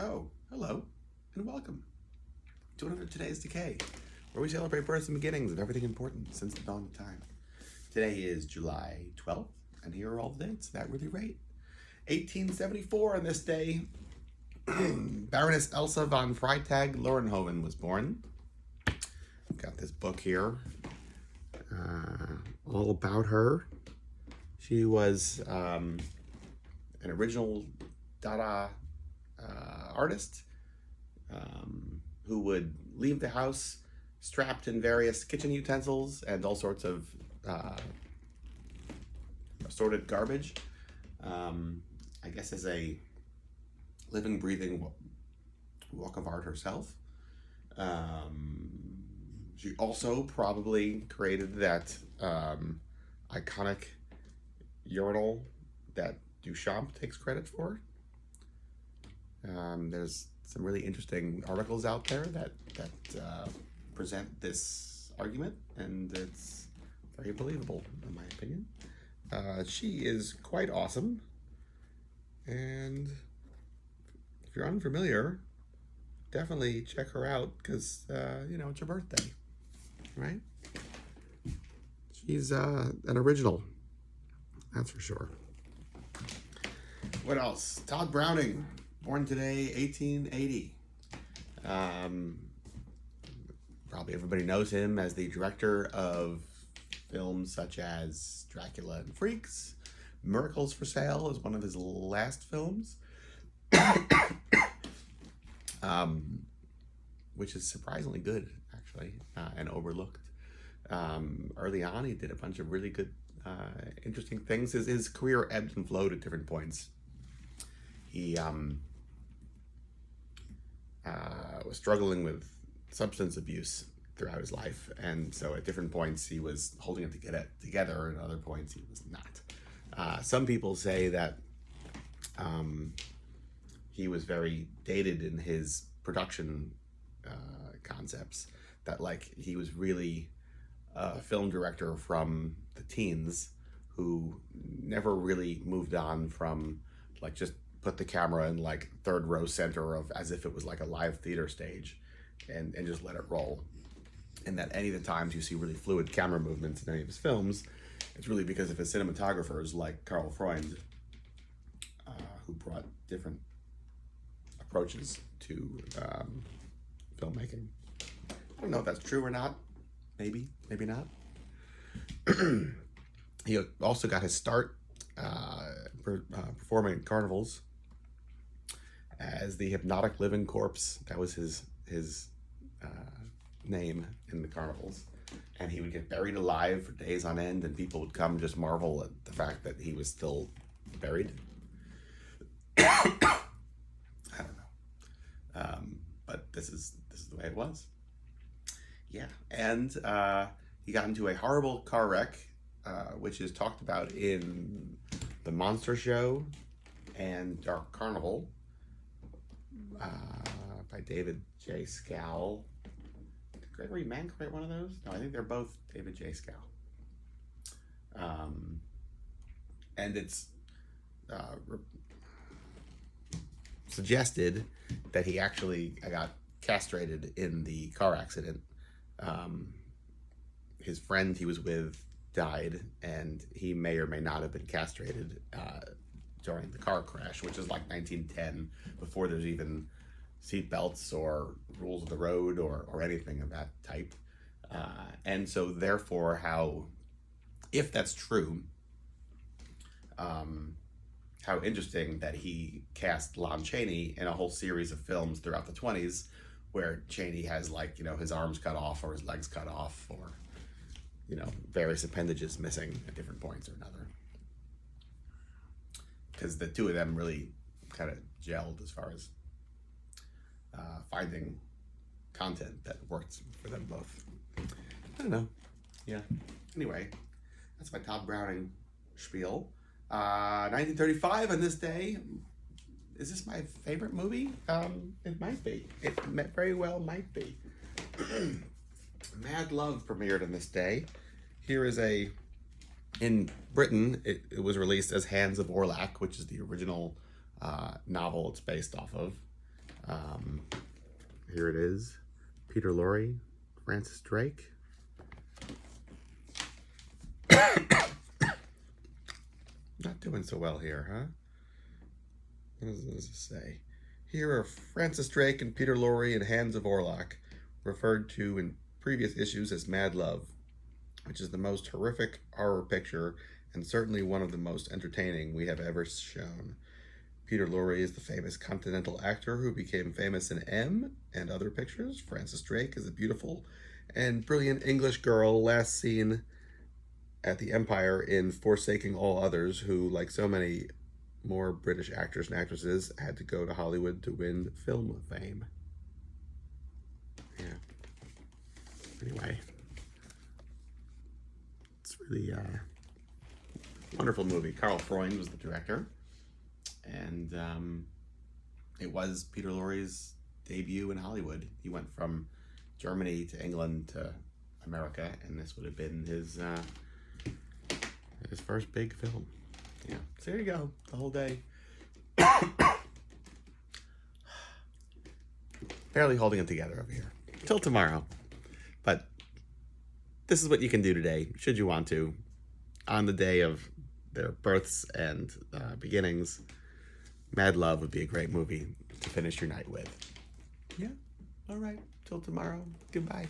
Oh, hello, and welcome to another Today's Decay, where we celebrate births and beginnings of everything important since the dawn of time. Today is July 12th, and here are all the dates that really rate. 1874 on this day, Baroness Elsa von Freytag Lorenhoven was born. I've got this book here, all about her. She was an original Dada artist who would leave the house strapped in various kitchen utensils and all sorts of assorted garbage. I guess as a living, breathing walk of art herself. She also probably created that iconic urinal that Duchamp takes credit for. There's some really interesting articles out there that present this argument, and it's very believable in my opinion. She is quite awesome, and if you're unfamiliar, definitely check her out because it's her birthday, right? She's an original, that's for sure. What else? Todd Browning, born today, 1880. Probably everybody knows him as the director of films such as Dracula and Freaks. Miracles for Sale is one of his last films, which is surprisingly good, actually, and overlooked. Early on, he did a bunch of really good, interesting things. His career ebbed and flowed at different points. He was struggling with substance abuse throughout his life, and so at different points he was holding it together, and at other points he was not. Some people say that he was very dated in his production concepts, that like he was really a film director from the teens who never really moved on from like just put the camera in like third row center of as if it was like a live theater stage and just let it roll. And that any of the times you see really fluid camera movements in any of his films, it's really because of his cinematographers like Karl Freund, who brought different approaches to filmmaking. I don't know if that's true or not. Maybe not. He also got his start performing at carnivals as the hypnotic living corpse. That was his name in the carnivals, and he would get buried alive for days on end, and people would come just marvel at the fact that he was still buried. I don't know, but this is the way it was. Yeah, and he got into a horrible car wreck, which is talked about in The Monster Show and Dark Carnival, by David J. Scal. Did Gregory Mank write one of those? No, I think they're both David J. Scal. And it's suggested that he actually got castrated in the car accident. His friend he was with died, and he may or may not have been castrated during the car crash, which is like 1910, before there's even seat belts or rules of the road or anything of that type. And so therefore, if that's true, how interesting that he cast Lon Chaney in a whole series of films throughout the 20s where Chaney has like, his arms cut off or his legs cut off or, various appendages missing at different points or another. Because the two of them really kind of gelled as far as finding content that worked for them both. I don't know. Yeah. Anyway, that's my Todd Browning spiel. 1935 on this day. Is this my favorite movie? It might be. It very well might be. Mad Love premiered on this day. Here is in Britain, it was released as Hands of Orlac, which is the original novel it's based off of. Here it is. Peter Lorre, Francis Drake. Not doing so well here, huh? What does this say? Here are Francis Drake and Peter Lorre in Hands of Orlac, referred to in previous issues as Mad Love, which is the most horrific horror picture and certainly one of the most entertaining we have ever shown. Peter Lorre is the famous continental actor who became famous in M and other pictures. Francis Drake is a beautiful and brilliant English girl last seen at the Empire in Forsaking All Others, who, like so many more British actors and actresses, had to go to Hollywood to win film fame. Yeah. Anyway, it's really a wonderful movie. Karl Freund was the director, and it was Peter Lorre's debut in Hollywood. He went from Germany to England to America, and this would have been his first big film. Yeah, so there you go, the whole day. Barely holding it together over here. Till tomorrow. But this is what you can do today, should you want to. On the day of their births and beginnings, Mad Love would be a great movie to finish your night with. Yeah, all right, till tomorrow. Goodbye.